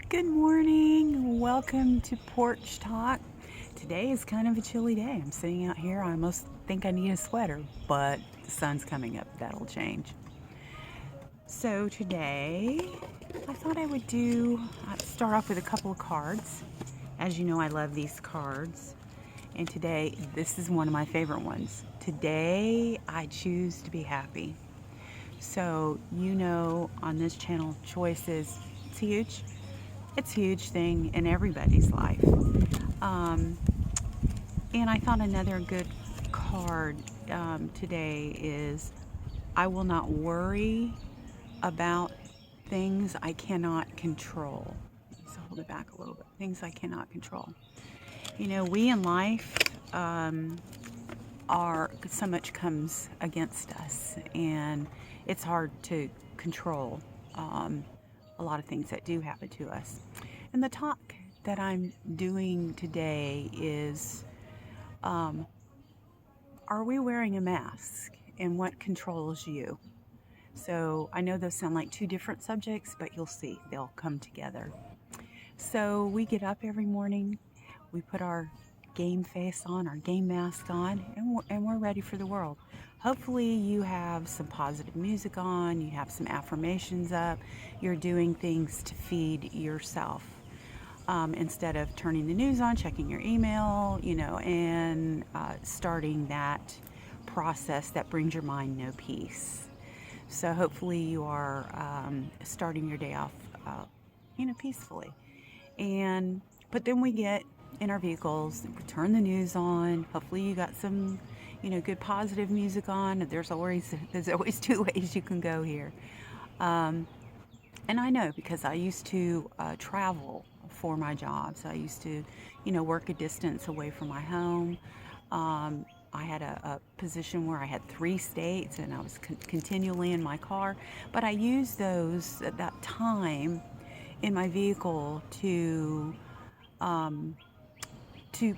Good morning. Welcome to Porch Talk. Today is kind of a chilly day. I'm sitting out here. I almost think I need a sweater, but the sun's coming up. That'll change. So today, I thought I would start off with a couple of cards. As you know, I love these cards. And today, this is one of my favorite ones. Today, I choose to be happy. So, on this channel, choices, it's huge. It's a huge thing in everybody's life. And I thought another good card today is I will not worry about things I cannot control. Let's hold it back a little bit. Things I cannot control. We in life are so much comes against us, and it's hard to control a lot of things that do happen to us. And the talk that I'm doing today is are we wearing a mask, and what controls you? So I know those sound like two different subjects, but you'll see they'll come together. So we get up every morning, we put our game face on, our game mask on, and we're ready for the world. Hopefully you have some positive music on, you have some affirmations up, you're doing things to feed yourself. Instead of turning the news on, checking your email, and starting that process that brings your mind no peace. So hopefully you are starting your day off, peacefully. But then we get in our vehicles, we turn the news on. Hopefully you got some, good positive music on. There's always two ways you can go here. And I know because I used to travel for my job. So I used to, work a distance away from my home. I had a position where I had 3 states, and I was continually in my car. But I used those at that time in my vehicle to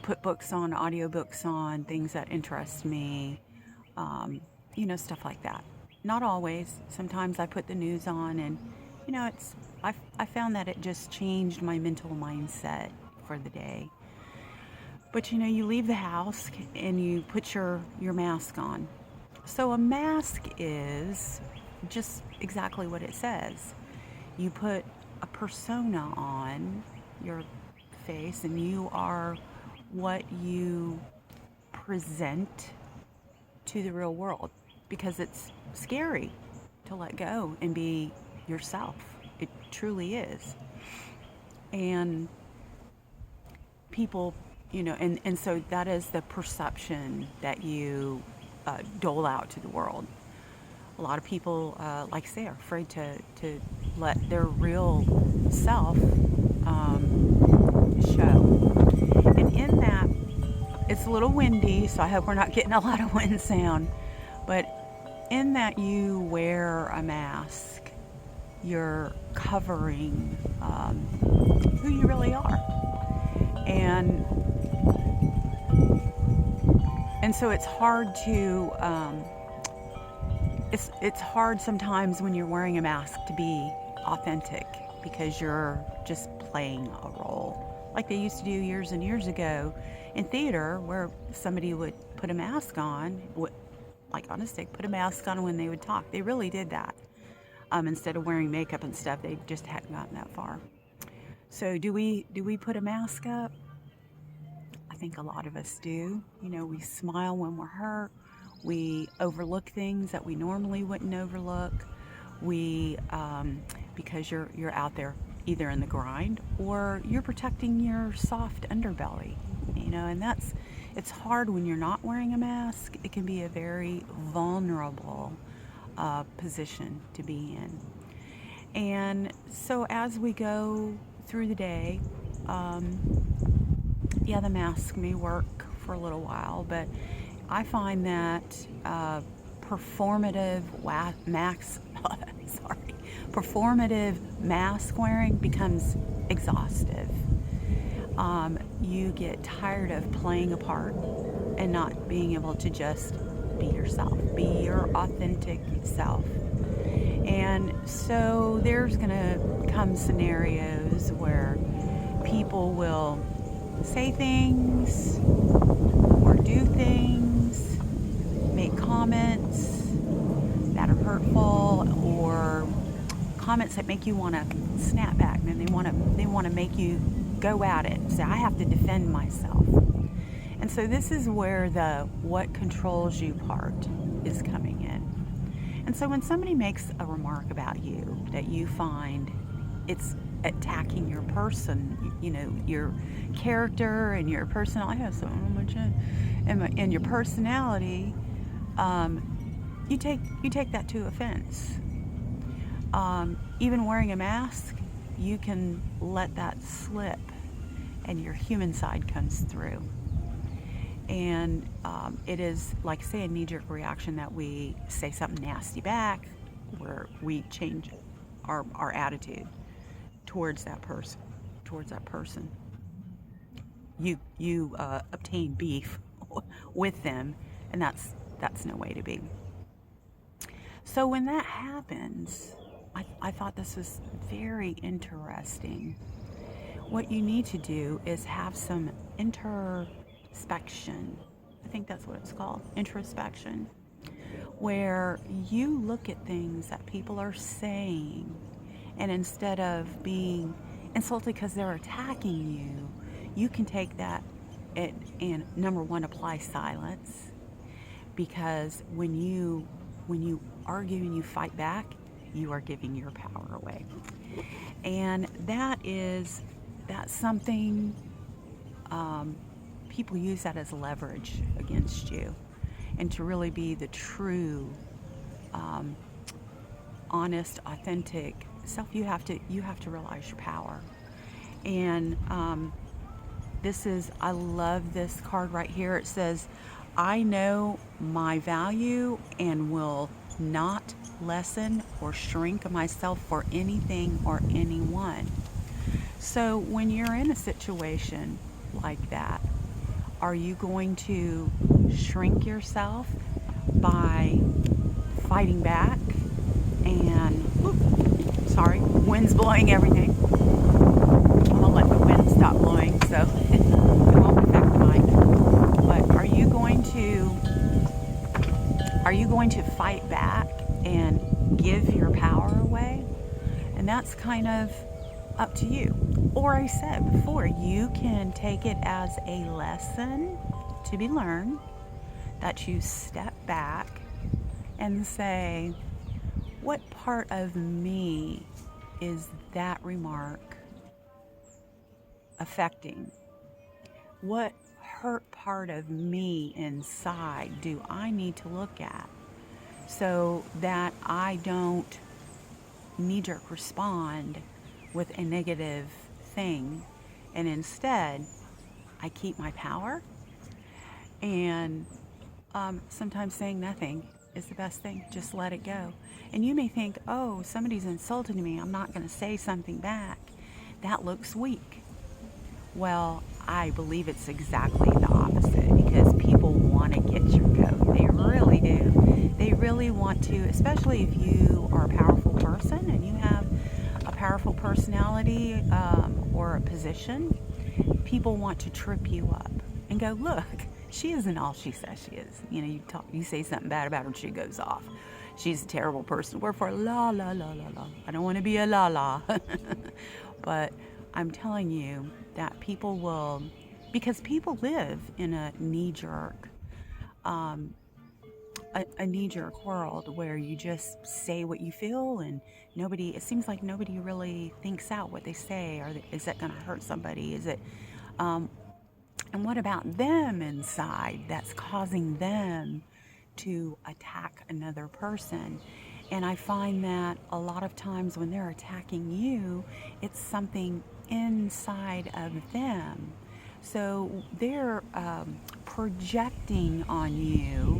put books on, audiobooks on, things that interest me, stuff like that. Not always. Sometimes I put the news on, and I found that it just changed my mental mindset for the day. But you leave the house and you put your mask on. So a mask is just exactly what it says. You put a persona on your face, and you are what you present to the real world, because it's scary to let go and be yourself. It truly is. And people, and so that is the perception that you dole out to the world. A lot of people, like I say, are afraid to let their real self show. And in that, it's a little windy, so I hope we're not getting a lot of wind sound. But in that you wear a mask, you're covering who you really are. And so it's hard to it's hard sometimes when you're wearing a mask to be authentic, because you're just playing a role, like they used to do years and years ago in theater, where somebody would put a mask on, like on a stick, put a mask on when they would talk. They really did that. Instead of wearing makeup and stuff, they just hadn't gotten that far. So do we put a mask up? I think a lot of us do. We smile when we're hurt. We overlook things that we normally wouldn't overlook. We, because you're out there either in the grind, or you're protecting your soft underbelly. And it's hard when you're not wearing a mask. It can be a very vulnerable position to be in. And so as we go through the day, the mask may work for a little while, but I find that performative mask wearing becomes exhaustive. You get tired of playing a part and not being able to just be yourself, be your authentic self. And so there's going to come scenarios shows where people will say things or do things, make comments that are hurtful, or comments that make you want to snap back, and they want to make you go at it. Say, I have to defend myself. And so this is where the what controls you part is coming in. And so when somebody makes a remark about you that you find it's attacking your person, your character and your personality, I have so much and your personality, you take that to offense. Even wearing a mask, you can let that slip, and your human side comes through. And it is, like, say, a knee-jerk reaction that we say something nasty back, where we change our attitude towards that person. You obtain beef with them, and that's no way to be. So when that happens, I thought this was very interesting. What you need to do is have some introspection. I think that's what it's called, introspection, where you look at things that people are saying, and instead of being insulted because they're attacking you, you can take that and number one, apply silence, because when you argue and you fight back, you are giving your power away. And that's something people use that as leverage against you. And to really be the true, honest, authentic self, you have to realize your power. And I love this card right here. It says, I know my value and will not lessen or shrink myself for anything or anyone. So when you're in a situation like that, are you going to shrink yourself by fighting back and, wind's blowing everything. I'm gonna let the wind stop blowing so it won't affect the mic. But are you going to fight back and give your power away? And that's kind of up to you. Or I said before, you can take it as a lesson to be learned, that you step back and say, what part of me is that remark affecting? What hurt part of me inside do I need to look at so that I don't knee-jerk respond with a negative thing, and instead I keep my power? And sometimes saying nothing is the best thing. Just let it go. And you may think, oh, somebody's insulted me, I'm not going to say something back. That looks weak. Well, I believe it's exactly the opposite, because people want to get your goat. They really do. They really want to, especially if you are a powerful person and you have a powerful personality or a position. People want to trip you up and go, look, she isn't all she says she is. You say something bad about her and she goes off. She's a terrible person. Wherefore, la, la, la, la, la. I don't want to be a la, la. But I'm telling you that people will, because people live in a knee-jerk, a knee-jerk world where you just say what you feel, and it seems like nobody really thinks out what they say. Is that going to hurt somebody? Is it, and what about them inside that's causing them to attack another person? And I find that a lot of times when they're attacking you, it's something inside of them. So they're projecting on you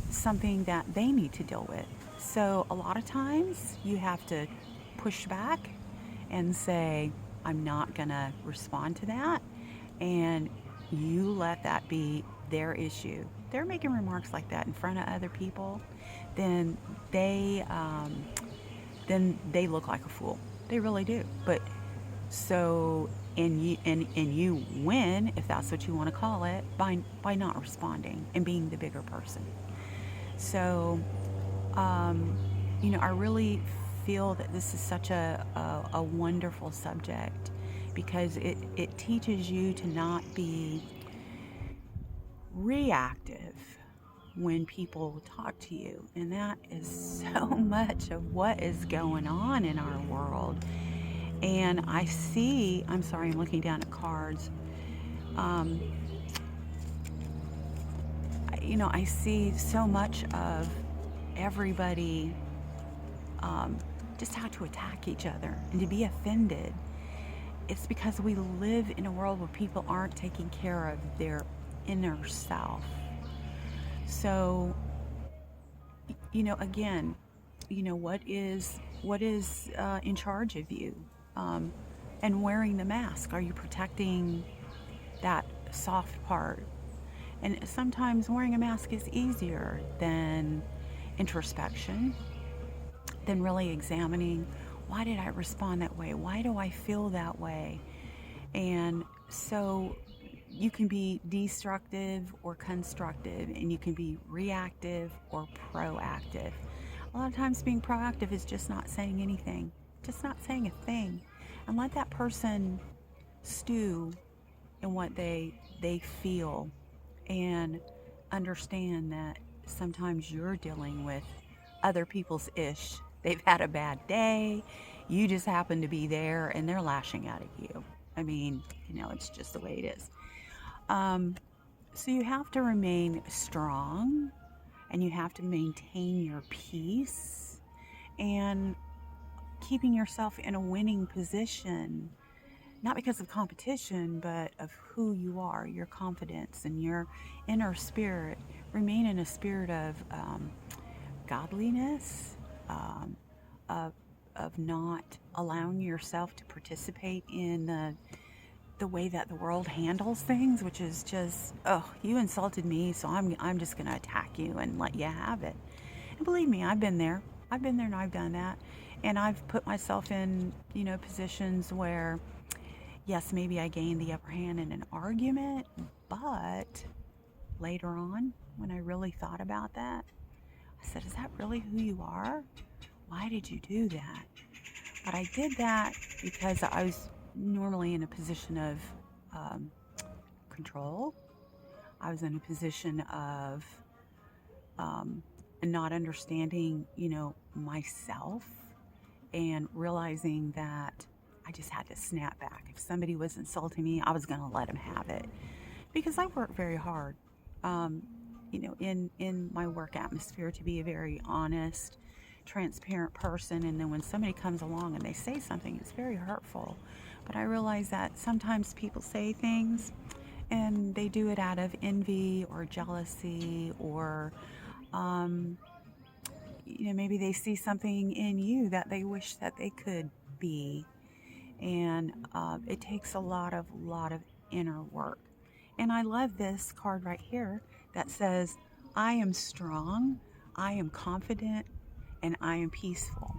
something that they need to deal with. So a lot of times you have to push back and say, I'm not going to respond to that. And you let that be their issue. They're making remarks like that in front of other people, then they look like a fool. They really do. But so, and you win, if that's what you want to call it, by not responding and being the bigger person. So, um, I really feel that this is such a wonderful subject because it teaches you to not be reactive when people talk to you. And that is so much of what is going on in our world. And I'm sorry, I'm looking down at cards. Um, I see so much of everybody just how to attack each other and to be offended. It's because we live in a world where people aren't taking care of their inner self. So, again, what is in charge of you? And wearing the mask, are you protecting that soft part? And sometimes wearing a mask is easier than introspection, than really examining, why did I respond that way? Why do I feel that way? And so you can be destructive or constructive, and you can be reactive or proactive. A lot of times being proactive is just not saying anything, just not saying a thing, and let that person stew in what they feel, and understand that sometimes you're dealing with other people's ish. They've had a bad day, you just happen to be there, and they're lashing out at you. I mean, it's just the way it is. Um, so you have to remain strong, and you have to maintain your peace, and keeping yourself in a winning position, not because of competition, but of who you are, your confidence and your inner spirit. Remain in a spirit of godliness, um, of, of not allowing yourself to participate in the way that the world handles things, which is just, oh, you insulted me, so I'm just going to attack you and let you have it. And believe me, I've been there. I've been there and I've done that. And I've put myself in, positions where, yes, maybe I gained the upper hand in an argument, but later on, when I really thought about that, I said, is that really who you are? Why did you do that? But I did that because I was normally in a position of um, control. I was in a position of not understanding, myself, and realizing that I just had to snap back. If somebody was insulting me, I was going to let them have it because I work very hard, in my work atmosphere, to be a very honest, transparent person. And then when somebody comes along and they say something, it's very hurtful. But I realize that sometimes people say things and they do it out of envy or jealousy, or maybe they see something in you that they wish that they could be. And it takes a lot of inner work. And I love this card right here that says, I am strong, I am confident, and I am peaceful.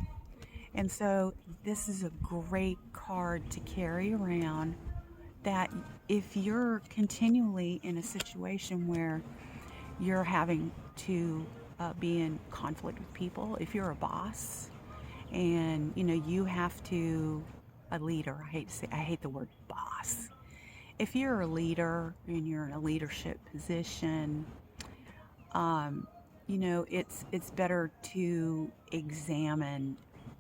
And so this is a great card to carry around, that if you're continually in a situation where you're having to be in conflict with people, if you're a boss and you have to, a leader, I hate the word boss. If you're a leader and you're in a leadership position, it's better to examine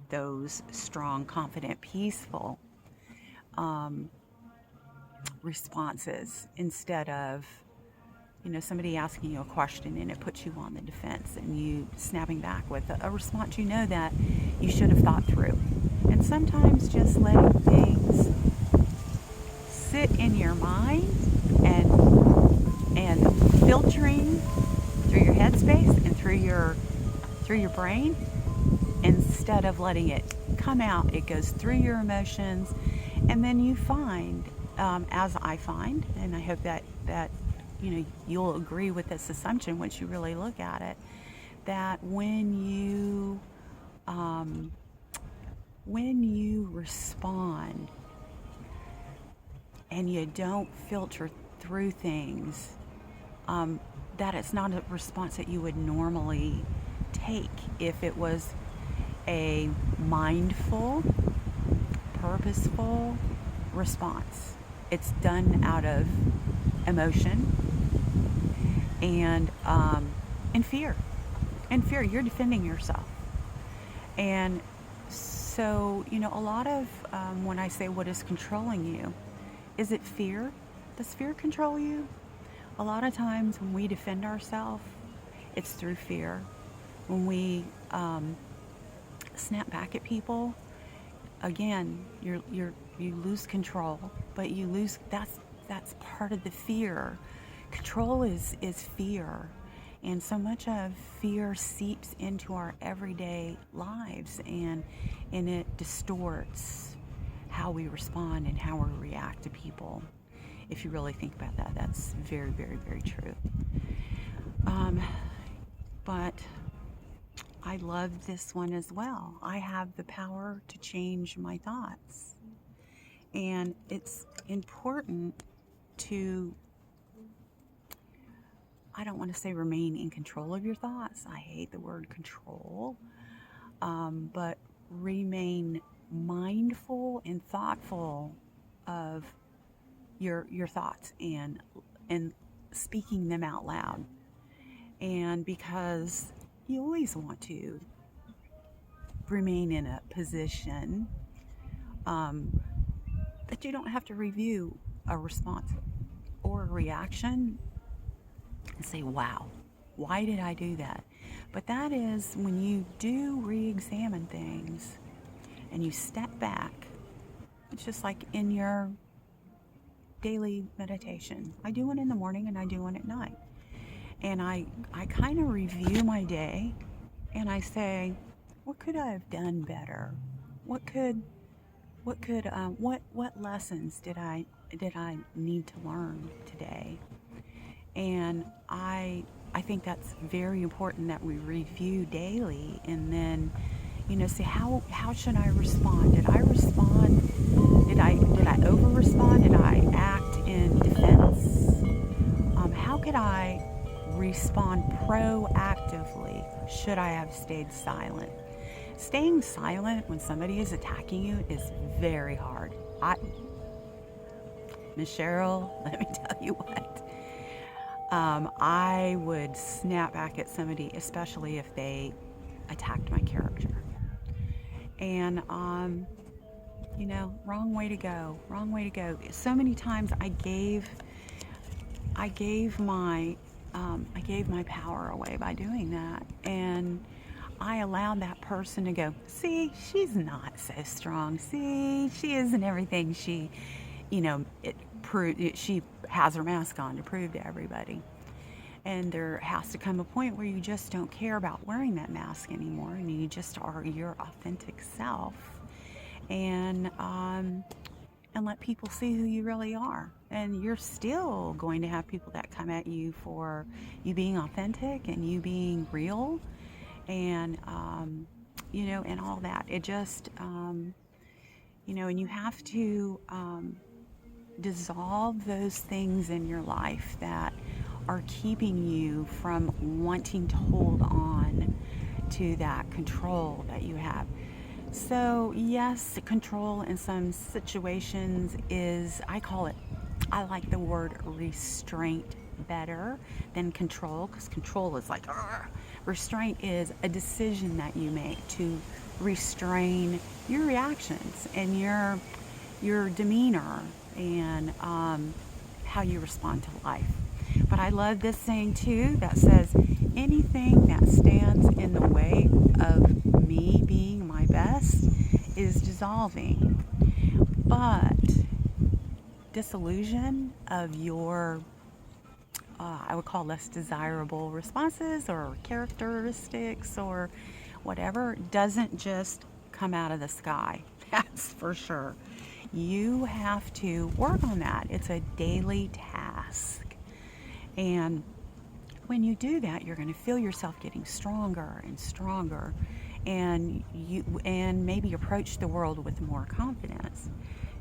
those strong, confident, peaceful responses, instead of somebody asking you a question and it puts you on the defense, and you snapping back with a response that you should have thought through. And sometimes just letting things sit in your mind and filtering through your headspace and through your brain, instead of letting it come out, it goes through your emotions. And then you find, as I find, and I hope that you'll agree with this assumption once you really look at it, that when you when you respond and you don't filter through things, that it's not a response that you would normally take if it was a mindful, purposeful response. It's done out of emotion and fear. And fear, you're defending yourself. And so, a lot of when I say what is controlling you, is it fear? Does fear control you? A lot of times when we defend ourselves, it's through fear. When we snap back at people, again, you lose control, but you lose. That's part of the fear. Control is fear, and so much of fear seeps into our everyday lives, and it distorts how we respond and how we react to people. If you really think about that, that's very, very, very true. But I love this one as well. I have the power to change my thoughts. And it's important to, I don't want to say remain in control of your thoughts. I hate the word control. But remain mindful and thoughtful of your thoughts and speaking them out loud. And because you always want to remain in a position that you don't have to review a response or a reaction and say, wow, why did I do that? But that is when you do re-examine things and you step back. It's just like in your daily meditation. I do one in the morning and I do one at night. And I kind of review my day and I say, what could I have done better? What lessons did I need to learn today? And I think that's very important that we review daily, and then say how should I respond? Did I respond? Did I over respond? Did I act in defense? How could I respond proactively? Should I have stayed silent? Staying silent when somebody is attacking you is very hard. Miss Cheryl, let me tell you what. I would snap back at somebody, especially if they attacked my character. And, wrong way to go. Wrong way to go. So many times I gave my power away by doing that. And I allowed that person to go, see, she's not so strong. See, she isn't everything she, she has her mask on to prove to everybody. And there has to come a point where you just don't care about wearing that mask anymore, and you just are your authentic self, and let people see who you really are. And you're still going to have people that come at you for you being authentic and you being real, and and all that. It just and you have to dissolve those things in your life that are keeping you from wanting to hold on to that control that you have. So yes, control in some situations is, I like the word restraint better than control, because control is like, argh. Restraint is a decision that you make to restrain your reactions and your demeanor and how you respond to life. But I love this saying too that says, anything that stands in the way of me being my best is dissolving. But disillusion of your, I would call less desirable responses or characteristics or whatever, doesn't just come out of the sky. That's for sure. You have to work on that. It's a daily task. And when you do that, you're going to feel yourself getting stronger and stronger. and maybe approach the world with more confidence.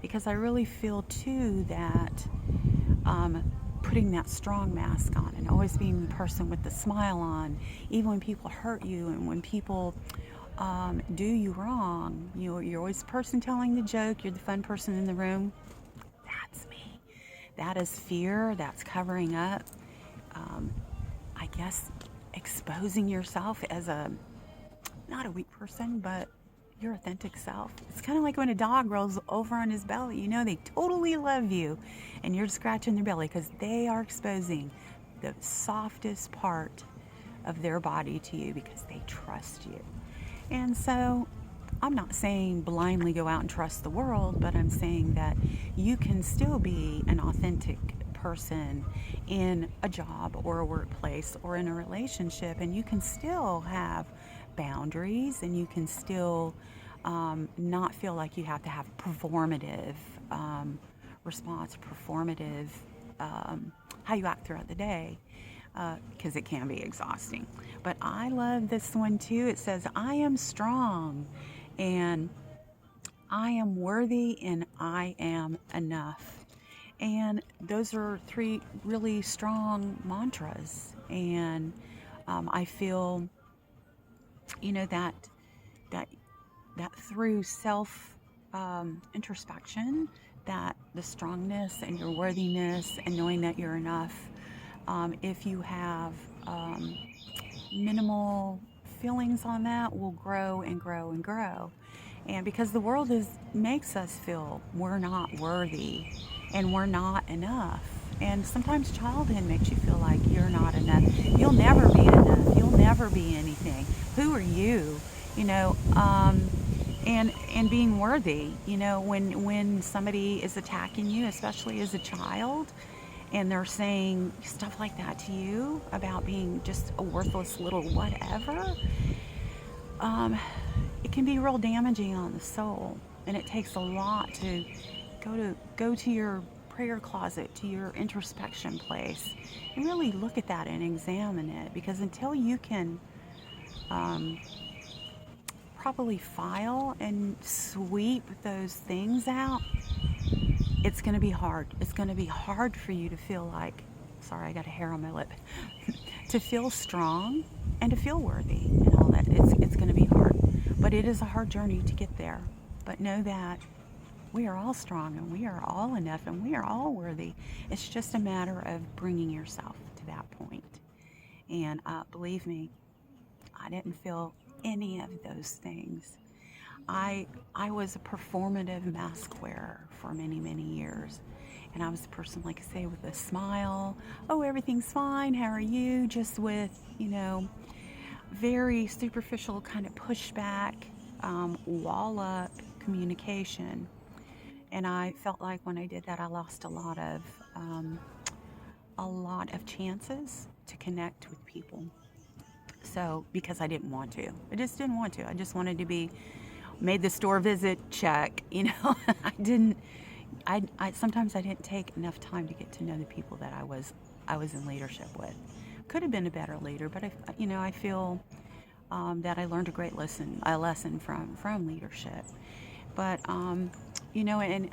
Because I really feel too that putting that strong mask on and always being the person with the smile on, even when people hurt you and when people do you wrong, you're always the person telling the joke, you're the fun person in the room. That's me. That is fear, that's covering up. I guess exposing yourself as not a weak person, but your authentic self. It's kind of like when a dog rolls over on his belly, they totally love you and you're scratching their belly because they are exposing the softest part of their body to you because they trust you. And so I'm not saying blindly go out and trust the world, but I'm saying that you can still be an authentic person in a job or a workplace or in a relationship, and you can still have boundaries, and you can still not feel like you have to have performative response, performative how you act throughout the day, because it can be exhausting. But I love this one too. It says, I am strong and I am worthy and I am enough. And those are 3 really strong mantras. And I feel, that through self introspection, that the strongness and your worthiness and knowing that you're enough, if you have minimal feelings on that, will grow and grow and grow. And because the world makes us feel we're not worthy and we're not enough. And sometimes childhood makes you feel like you're not enough. You'll never be enough. You'll never be anything. Who are you? And being worthy. When somebody is attacking you, especially as a child, and they're saying stuff like that to you about being just a worthless little whatever, it can be real damaging on the soul. And it takes a lot to go to your prayer closet, to your introspection place, and really look at that and examine it. Because until you can properly file and sweep those things out, it's going to be hard. It's going to be hard for you to feel like, sorry, I got a hair on my lip, to feel strong and to feel worthy and all that. It's going to be hard. But it is a hard journey to get there. But know that we are all strong and we are all enough and we are all worthy. It's just a matter of bringing yourself to that point. And believe me, I didn't feel any of those things. I was a performative mask wearer for many, many years. And I was the person, like I say, with a smile. Oh, everything's fine. How are you? Just with, very superficial kind of pushback, wall up communication. And I felt like when I did that, I lost a lot of chances to connect with people. So, because I didn't want to. I just didn't want to. I just wanted to made the store visit, check. Sometimes I didn't take enough time to get to know the people that I was in leadership with. Could have been a better leader, but I feel that I learned a lesson from leadership. But and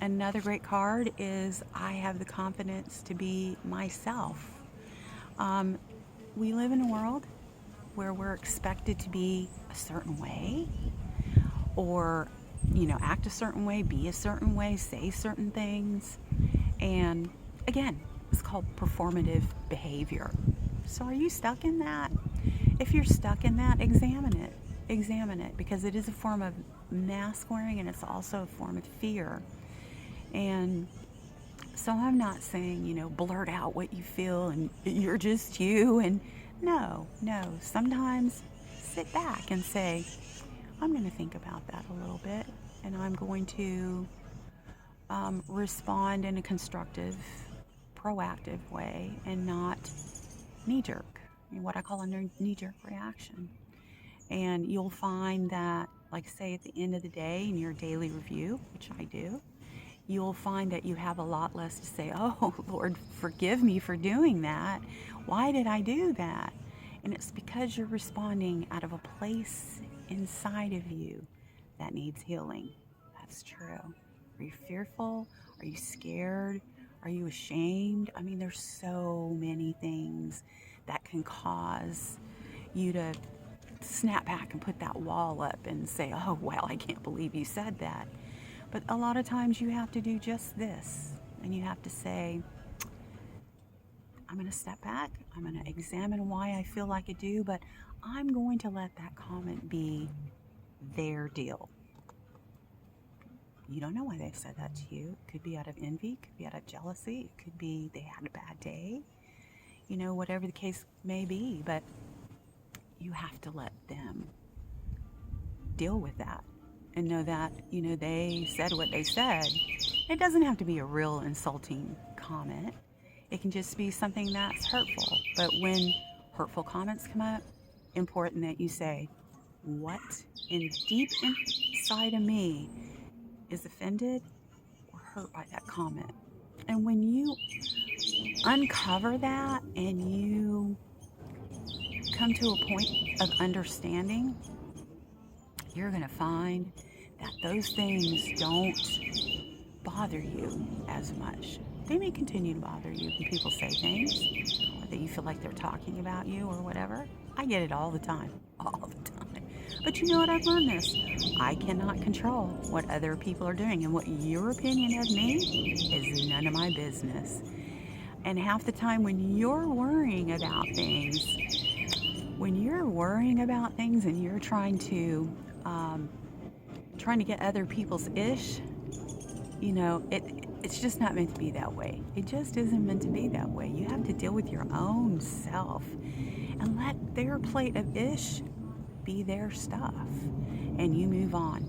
another great card is I have the confidence to be myself. We live in a world where we're expected to be a certain way, or act a certain way, be a certain way, say certain things. And again, it's called performative behavior. So are you stuck in that? If you're stuck in that, examine it, because it is a form of mask wearing and it's also a form of fear. And so I'm not saying, blurt out what you feel and you're just you. And no, sometimes sit back and say, I'm going to think about that a little bit, and I'm going to respond in a constructive, proactive way and not knee-jerk, what I call a knee-jerk reaction. And you'll find that, like say at the end of the day in your daily review, which I do, you'll find that you have a lot less to say, oh, Lord, forgive me for doing that. Why did I do that? And it's because you're responding out of a place inside of you that needs healing. That's true. Are you fearful? Are you scared? Are you ashamed? I mean, there's so many things that can cause you to snap back and put that wall up and say, oh, well, I can't believe you said that. But a lot of times you have to do just this. And you have to say, I'm going to step back. I'm going to examine why I feel like I do, but I'm going to let that comment be their deal. You don't know why they've said that to you. It could be out of envy, it could be out of jealousy, it could be they had a bad day, whatever the case may be, but you have to let them deal with that and know that, they said what they said. It doesn't have to be a real insulting comment. It can just be something that's hurtful. But when hurtful comments come up, important that you say, what in deep inside of me is offended or hurt by that comment? And when you uncover that and you come to a point of understanding, you're going to find that those things don't bother you as much. They may continue to bother you when people say things, or that you feel like they're talking about you or whatever. I get it all the time. But you know what? I've learned this. I cannot control what other people are doing, and what your opinion of me is none of my business. And half the time when you're worrying about things, and you're trying to get other people's ish, it's just not meant to be that way. It just isn't meant to be that way. You have to deal with your own self and let their plate of ish be their stuff, and you move on.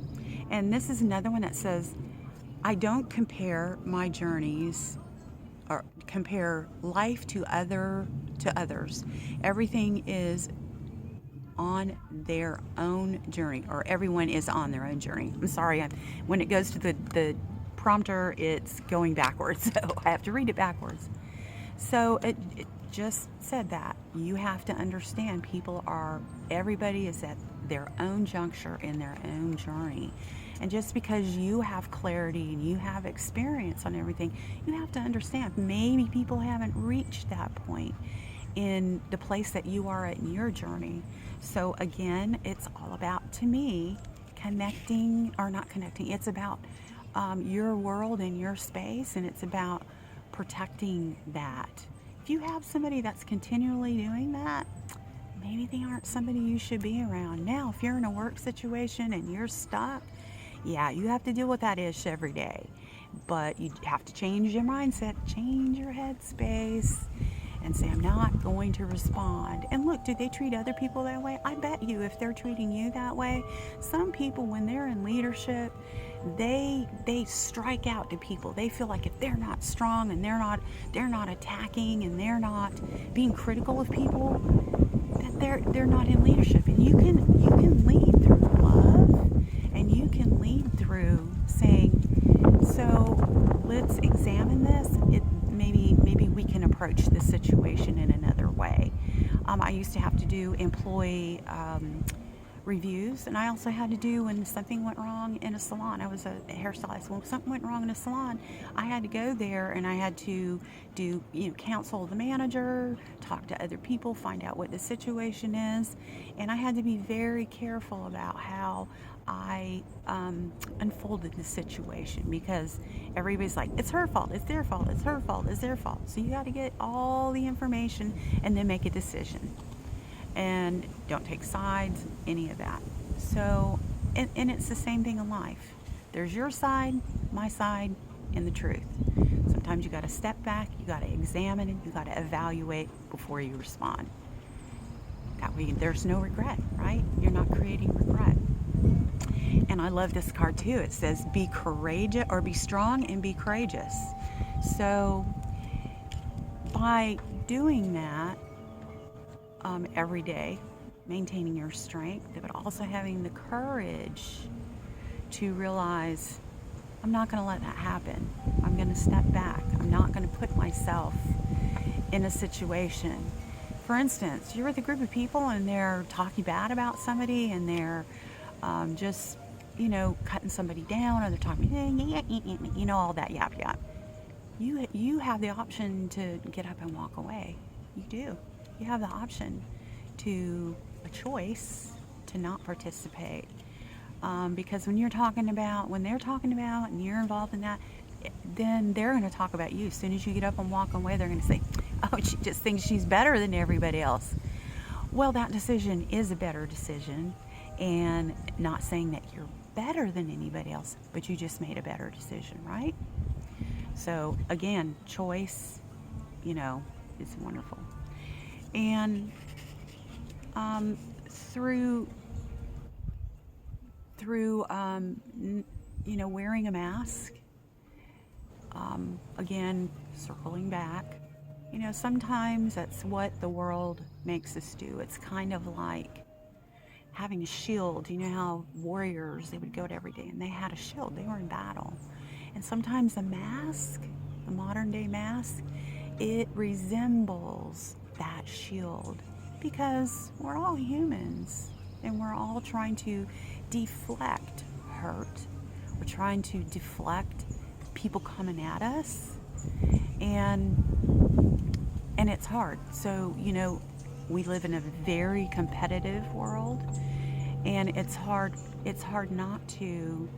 And this is another one that says, I don't compare my journeys or compare life to others. Everything is on their own journey, or everyone is on their own journey. I'm sorry, when it goes to the prompter, it's going backwards, so I have to read it backwards. So it just said that you have to understand everybody is at their own juncture in their own journey. And just because you have clarity and you have experience on everything, you have to understand maybe people haven't reached that point in the place that you are at in your journey. So again, it's all about, to me, it's about your world and your space, and it's about protecting that. If you have somebody that's continually doing that, maybe they aren't somebody you should be around. Now, if you're in a work situation and you're stuck, yeah, you have to deal with that ish every day. But you have to change your mindset, change your headspace, and say, I'm not going to respond. And look, do they treat other people that way? I bet you if they're treating you that way, some people, when they're in leadership, they strike out to people. They feel like if they're not strong and they're not attacking and they're not being critical of people, that they're not in leadership. And you can lead through love, and you can lead through saying, so let's examine this. Maybe we can approach this situation in another way. I used to have to do employee reviews, and I also had to do when something went wrong in a salon. I was a hairstylist. When something went wrong in a salon, I had to go there and I had to do, counsel the manager, talk to other people, find out what the situation is, and I had to be very careful about how I unfolded the situation, because everybody's like, it's her fault, it's their fault, it's her fault, it's their fault. So you got to get all the information and then make a decision. And don't take sides, any of that. So, and it's the same thing in life. There's your side, my side, and the truth. Sometimes you got to step back, you got to examine it, you got to evaluate before you respond. That way there's no regret, right? You're not creating regret. And I love this card too. It says, be courageous, or be strong and be courageous. So by doing that, every day, maintaining your strength, but also having the courage to realize, I'm not going to let that happen. I'm going to step back. I'm not going to put myself in a situation. For instance, you're with a group of people and they're talking bad about somebody, and they're just, cutting somebody down, or they're talking, all that yap yap. You have the option to get up and walk away. You do. You have the option a choice to not participate. Because when they're talking about, and you're involved in that, then they're going to talk about you. As soon as you get up and walk away, they're going to say, oh, she just thinks she's better than everybody else. Well, that decision is a better decision, and not saying that you're better than anybody else, but you just made a better decision, right? So again, choice, is wonderful. And through wearing a mask, again, circling back, sometimes that's what the world makes us do. It's kind of like having a shield. You know how warriors, they would go to every day and they had a shield. They were in battle. And sometimes a mask, the modern day mask, it resembles that shield, because we're all humans and we're all trying to deflect hurt. We're trying to deflect people coming at us, and it's hard. So, we live in a very competitive world, and it's hard not to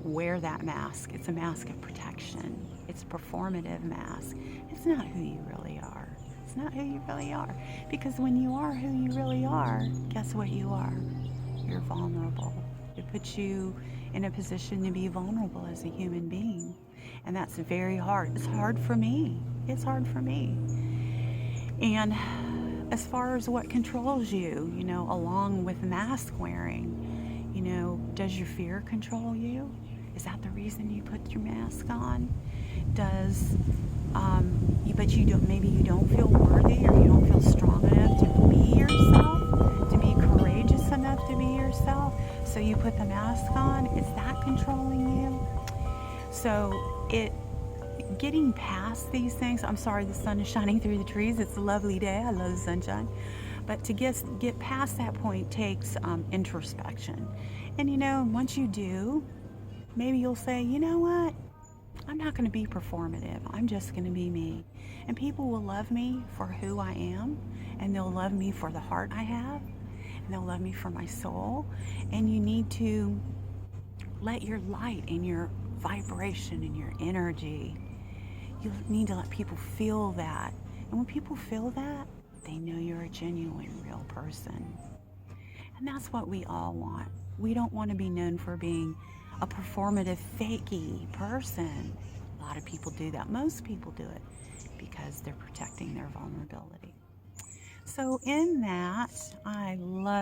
wear that mask. It's a mask of protection. It's a performative mask. It's not who you really are. It's not who you really are. Because when you are who you really are, guess what you are? You're vulnerable. It puts you in a position to be vulnerable as a human being. And that's very hard. It's hard for me. It's hard for me. And as far as what controls you, along with mask wearing, does your fear control you? Is that the reason you put your mask on? Maybe you don't feel worthy, or you don't feel strong enough to be yourself, to be courageous enough to be yourself, so you put the mask on. Is that controlling you? So getting past these things, I'm sorry, the sun is shining through the trees. It's a lovely day. I love the sunshine. But to get past that point takes introspection. And once you do, maybe you'll say, you know what? I'm not going to be performative. I'm just going to be me. And people will love me for who I am, and they'll love me for the heart I have, and they'll love me for my soul. And you need to let your light and your vibration and your energy, you need to let people feel that. And when people feel that, they know you're a genuine, real person. And that's what we all want. We don't want to be known for being a performative, fakey person. A lot of people do that. Most people do it because they're protecting their vulnerability. So in that,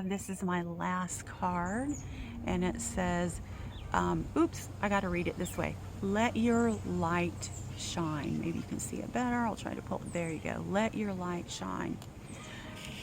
this is my last card, and it says, I got to read it this way. Let your light shine. Maybe you can see it better. I'll try to pull it. There you go. Let your light shine.